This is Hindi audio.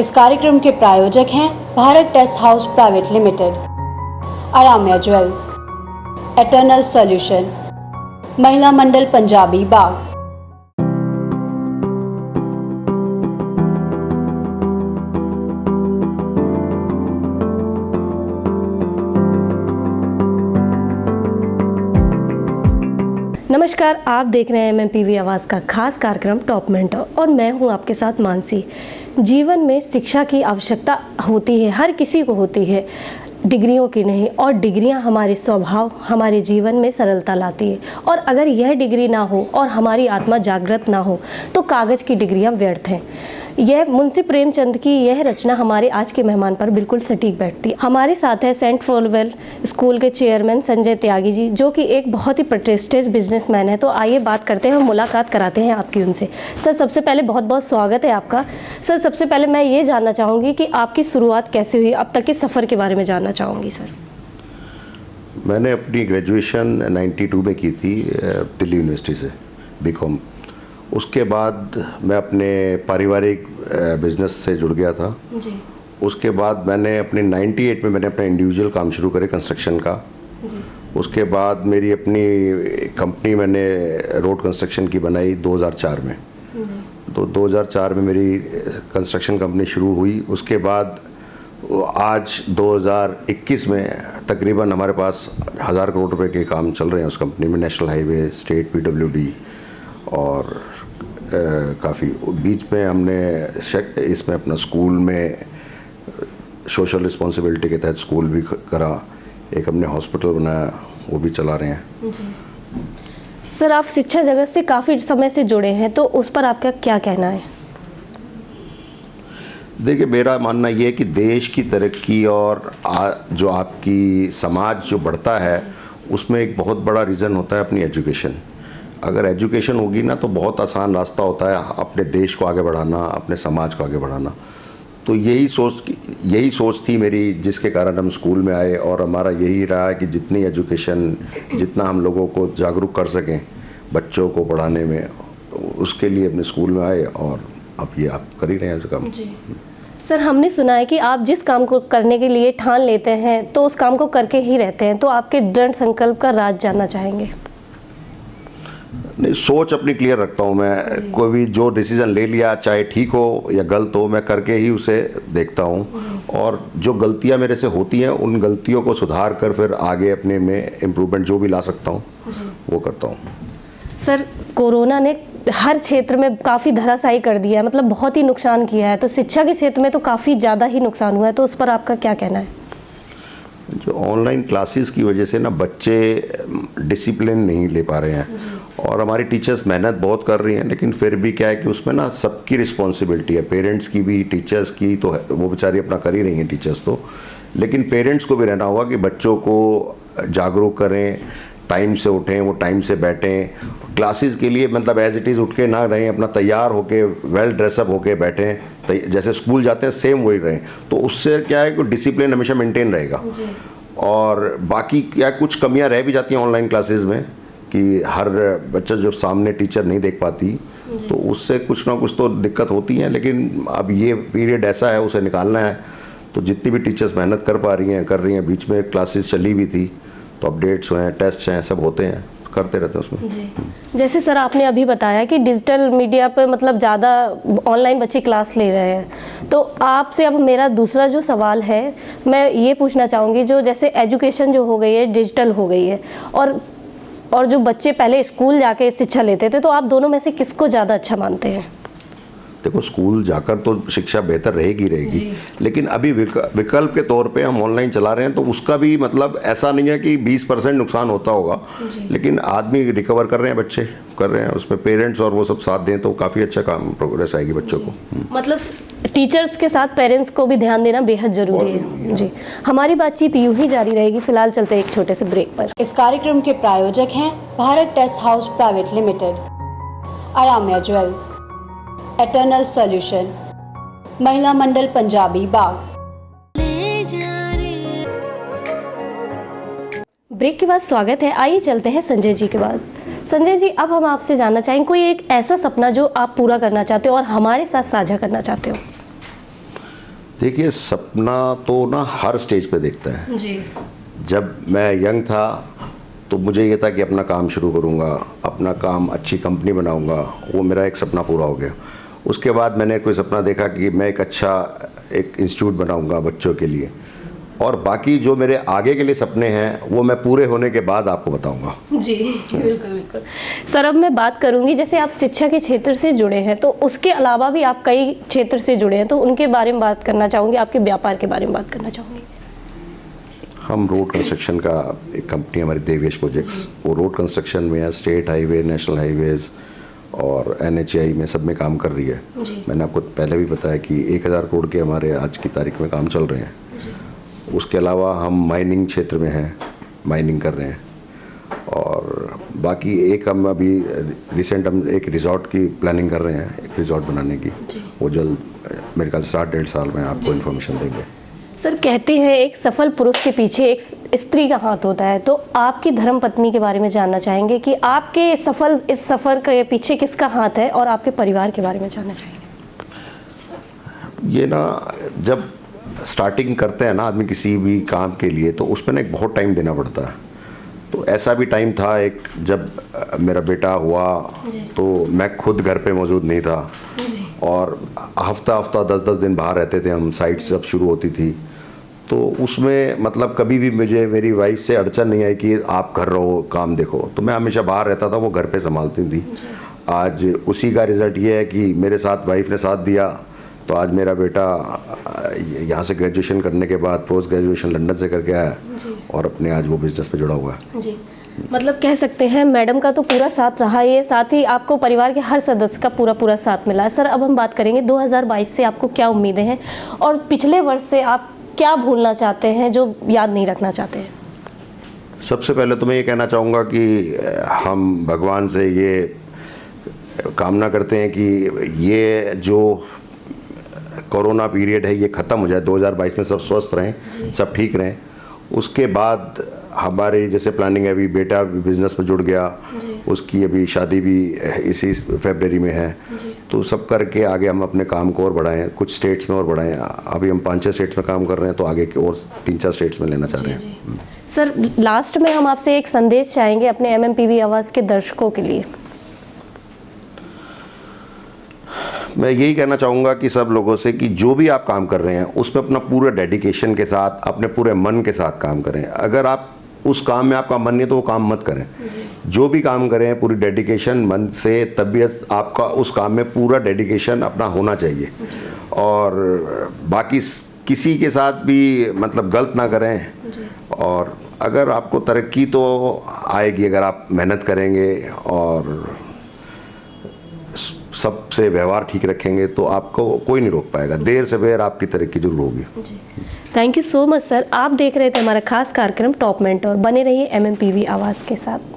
इस कार्यक्रम के प्रायोजक हैं Bharat test house private limited, Aaramya jewels, eternal solution, Mahila Mandal Punjabi बाग। नमस्कार, आप देख रहे हैं MMPV आवाज़ का खास कार्यक्रम टॉप मेंटर और मैं हूं आपके साथ मानसी। जीवन में शिक्षा की आवश्यकता होती है, हर किसी को होती है, डिग्रियों की नहीं। और डिग्रियां हमारे स्वभाव, हमारे जीवन में सरलता लाती है। और अगर यह डिग्री ना हो और हमारी आत्मा जागृत ना हो तो कागज़ की डिग्रियां व्यर्थ हैं। यह मुंशी प्रेमचंद की यह रचना हमारे आज के मेहमान पर बिल्कुल सटीक बैठती है। हमारे साथ है सेंट फोलवेल स्कूल के चेयरमैन संजय त्यागी जी, जो कि एक बहुत ही प्रतिष्ठित बिजनेसमैन है। तो आइए बात करते हैं, मुलाकात कराते हैं आपकी उनसे। सर, सबसे पहले बहुत बहुत स्वागत है आपका। सर, सबसे पहले मैं ये जानना चाहूँगी कि आपकी शुरुआत कैसे हुई, अब तक के सफ़र के बारे में जानना चाहूँगी सर। मैंने अपनी ग्रेजुएशन 92 में की थी दिल्ली यूनिवर्सिटी से, BCom। उसके बाद मैं अपने पारिवारिक बिजनेस से जुड़ गया था जी। उसके बाद मैंने अपने 98 में मैंने अपना इंडिविजुअल काम शुरू करे कंस्ट्रक्शन का जी। उसके बाद मेरी अपनी कंपनी मैंने रोड कंस्ट्रक्शन की बनाई 2004 में। तो 2004 में मेरी कंस्ट्रक्शन कंपनी शुरू हुई। उसके बाद आज 2021 में तकरीबन हमारे पास 1000 करोड़ रुपए के काम चल रहे हैं उस कंपनी में, नेशनल हाईवे, स्टेट PWD और काफ़ी। बीच में हमने इसमें अपना स्कूल में सोशल रिस्पॉन्सिबिलिटी के तहत स्कूल भी करा, एक हमने हॉस्पिटल बनाया, वो भी चला रहे हैं जी। सर, आप शिक्षा जगत से काफ़ी समय से जुड़े हैं, तो उस पर आपका क्या कहना है? देखिए, मेरा मानना ये है कि देश की तरक्की और जो आपकी समाज जो बढ़ता है उसमें एक बहुत बड़ा रीज़न होता है अपनी एजुकेशन। अगर एजुकेशन होगी ना तो बहुत आसान रास्ता होता है अपने देश को आगे बढ़ाना, अपने समाज को आगे बढ़ाना। तो यही सोच थी मेरी, जिसके कारण हम स्कूल में आए। और हमारा यही रहा है कि जितनी एजुकेशन, जितना हम लोगों को जागरूक कर सकें बच्चों को पढ़ाने में, उसके लिए अपने स्कूल में आए। और अब ये आप कर ही रहे हैं जो काम। जी। सर, हमने सुना है कि आप जिस काम को करने के लिए ठान लेते हैं तो उस काम को करके ही रहते हैं, तो आपके दृढ़ संकल्प का राज जानना चाहेंगे। नहीं, सोच अपनी क्लियर रखता हूँ मैं। कोई भी जो डिसीजन ले लिया, चाहे ठीक हो या गलत हो, मैं करके ही उसे देखता हूँ। और जो गलतियाँ मेरे से होती हैं उन गलतियों को सुधार कर फिर आगे अपने में इम्प्रूवमेंट जो भी ला सकता हूँ वो करता हूँ। सर, कोरोना ने हर क्षेत्र में काफ़ी धराशायी कर दिया है, मतलब बहुत ही नुकसान किया है। तो शिक्षा के क्षेत्र में तो काफ़ी ज़्यादा ही नुकसान हुआ है, तो उस पर आपका क्या कहना है? जो ऑनलाइन क्लासेस की वजह से ना बच्चे डिसिप्लिन नहीं ले पा रहे हैं। और हमारी टीचर्स मेहनत बहुत कर रही हैं, लेकिन फिर भी क्या है कि उसमें ना सबकी रिस्पॉन्सिबिलिटी है, पेरेंट्स की भी, टीचर्स की। तो वो बेचारी अपना कर ही रही हैं टीचर्स तो, लेकिन पेरेंट्स को भी रहना होगा कि बच्चों को जागरूक करें, टाइम से उठें, वो टाइम से बैठें क्लासेस के लिए। मतलब एज इट इज़ उठ के ना रहें, अपना तैयार होके वेल ड्रेसअप होके बैठें, जैसे स्कूल जाते हैं सेम वही रहें। तो उससे क्या है कि डिसिप्लिन हमेशा मेंटेन रहेगा। और बाकी क्या कुछ कमियां रह भी जाती हैं ऑनलाइन क्लासेस में कि हर बच्चा जो सामने टीचर नहीं देख पाती, तो उससे कुछ ना कुछ तो दिक्कत होती है। लेकिन अब ये पीरियड ऐसा है, उसे निकालना है। तो जितनी भी टीचर्स मेहनत कर पा रही हैं कर रही हैं। बीच में क्लासेस चली भी थी, तो अपडेट्स हैं, टेस्ट हैं, सब होते हैं, करते रहते हैं उसमें। जी। जैसे सर आपने अभी बताया कि डिजिटल मीडिया पे मतलब ज़्यादा ऑनलाइन बच्चे क्लास ले रहे हैं, तो आपसे अब मेरा दूसरा जो सवाल है, मैं ये पूछना चाहूँगी, जो जैसे एजुकेशन जो हो गई है डिजिटल हो गई है, और जो बच्चे पहले स्कूल जाके शिक्षा लेते थे, तो आप दोनों में से किसको ज़्यादा अच्छा मानते हैं? देखो, स्कूल जाकर तो शिक्षा बेहतर रहेगी, लेकिन अभी विकल्प के तौर पे हम ऑनलाइन चला रहे हैं। तो उसका भी मतलब ऐसा नहीं है कि 20% नुकसान होता होगा, लेकिन आदमी रिकवर कर रहे हैं, बच्चे कर रहे हैं, उसमें पेरेंट्स और वो सब साथ दें तो काफ़ी अच्छा काम प्रोग्रेस आएगी बच्चों को। मतलब टीचर्स के साथ पेरेंट्स को भी ध्यान देना बेहद ज़रूरी है। जी, हमारी बातचीत यूं ही जारी रहेगी। फिलहाल चलते हैं एक छोटे से ब्रेक पर। इस कार्यक्रम के प्रायोजक हैं Bharat test house private limited, Aaramya jewels, eternal solution, Mahila Mandal Punjabi बाग। ब्रेक के बाद स्वागत है। आइए चलते हैं संजय जी के बाद। संजय जी, अब हम आपसे जानना चाहेंगे कोई एक ऐसा सपना जो आप पूरा करना चाहते हो और हमारे साथ साझा करना चाहते हो। देखिए, सपना तो ना हर स्टेज पे देखता है। जी जब मैं यंग था तो मुझे ये था कि अपना काम शुरू करूँगा, अपना काम अच्छी कंपनी बनाऊँगा, वो मेरा एक सपना पूरा हो गया। उसके बाद मैंने कोई सपना देखा कि मैं एक अच्छा एक इंस्टीट्यूट बनाऊँगा बच्चों के लिए, और बाकी जो मेरे आगे के लिए सपने हैं वो मैं पूरे होने के बाद आपको बताऊँगा। जी बिल्कुल बिल्कुल। सर अब मैं बात करूंगी, जैसे आप शिक्षा के क्षेत्र से जुड़े हैं तो उसके अलावा भी आप कई क्षेत्र से जुड़े हैं, तो उनके बारे में बात करना चाहूँगी, आपके व्यापार के बारे में बात करना चाहूँगी। हम रोड कंस्ट्रक्शन का एक कंपनी हमारी देवेश प्रोजेक्ट्स, वो रोड कंस्ट्रक्शन में है, स्टेट हाईवे, नेशनल हाईवेज़ और NHAI में सब में काम कर रही है। मैंने आपको पहले भी बताया कि 1000 करोड़ के हमारे आज की तारीख में काम चल रहे हैं। उसके अलावा हम माइनिंग क्षेत्र में हैं, माइनिंग कर रहे हैं, और बाकी एक हम अभी रिसेंट हम एक रिजॉर्ट की प्लानिंग कर रहे हैं, एक रिजॉर्ट बनाने की। वो जल्द मेरे ख्याल से 7-1.5 साल में आपको इन्फॉर्मेशन देंगे। सर कहते हैं एक सफल पुरुष के पीछे एक स्त्री का हाथ होता है, तो आपकी धर्मपत्नी के बारे में जानना चाहेंगे कि आपके सफल इस सफ़र के पीछे किसका हाथ है, और आपके परिवार के बारे में जानना चाहेंगे। ये ना जब स्टार्टिंग करते हैं ना आदमी किसी भी काम के लिए, तो उसमें ना एक बहुत टाइम देना पड़ता है। तो ऐसा भी टाइम था एक, जब मेरा बेटा हुआ तो मैं खुद घर पे मौजूद नहीं था, और हफ्ता 10-10 दिन बाहर रहते थे हम, साइट जब शुरू होती थी। तो उसमें मतलब कभी भी मुझे मेरी वाइफ से अड़चन नहीं आई कि आप घर रहो, काम देखो। तो मैं हमेशा बाहर रहता था, वो घर पे संभालती थी। आज उसी का रिज़ल्ट ये है कि मेरे साथ वाइफ ने साथ दिया, तो आज मेरा बेटा यहाँ से ग्रेजुएशन करने के बाद पोस्ट ग्रेजुएशन लंदन से करके आया, और अपने आज वो बिजनेस पे जुड़ा हुआ है। जी मतलब कह सकते हैं मैडम का तो पूरा साथ रहा है, साथ ही आपको परिवार के हर सदस्य का पूरा साथ मिला है। सर अब हम बात करेंगे 2022 से आपको क्या उम्मीदें हैं, और पिछले वर्ष से आप क्या भूलना चाहते हैं जो याद नहीं रखना चाहते हैं। सबसे पहले तो मैं ये कहना चाहूँगा कि हम भगवान से ये कामना करते हैं कि ये जो कोरोना पीरियड है ये ख़त्म हो जाए, 2022 में सब स्वस्थ रहें, सब ठीक रहें। उसके बाद हमारी जैसे प्लानिंग है, अभी बेटा भी बिज़नेस में जुड़ गया, उसकी अभी शादी भी इसी फरवरी में है। तो सब करके आगे हम अपने काम को और बढ़ाएं, कुछ स्टेट्स में और बढ़ाएं। अभी हम 5-6 स्टेट्स में काम कर रहे हैं, तो आगे के और 3-4 स्टेट्स में लेना चाह रहे हैं। सर लास्ट में हम आपसे एक संदेश चाहेंगे अपने MMPV आवाज़ के दर्शकों के लिए। मैं यही कहना चाहूँगा कि सब लोगों से कि जो भी आप काम कर रहे हैं उसमें अपना पूरे डेडिकेशन के साथ, अपने पूरे मन के साथ काम करें। अगर आप उस काम में आपका मन नहीं तो वो काम मत करें। जो भी काम करें पूरी डेडिकेशन मन से, तबीयत आपका उस काम में पूरा डेडिकेशन अपना होना चाहिए, और बाकी किसी के साथ भी मतलब गलत ना करें। और अगर आपको तरक्की तो आएगी अगर आप मेहनत करेंगे और सबसे व्यवहार ठीक रखेंगे, तो आपको कोई नहीं रोक पाएगा। देर से बेर आपकी तरक्की जरूर होगी। Thank you so much sir. आप देख रहे थे हमारा खास कार्यक्रम टॉप मेंटोर। बने रहिए MMPV आवाज़ के साथ।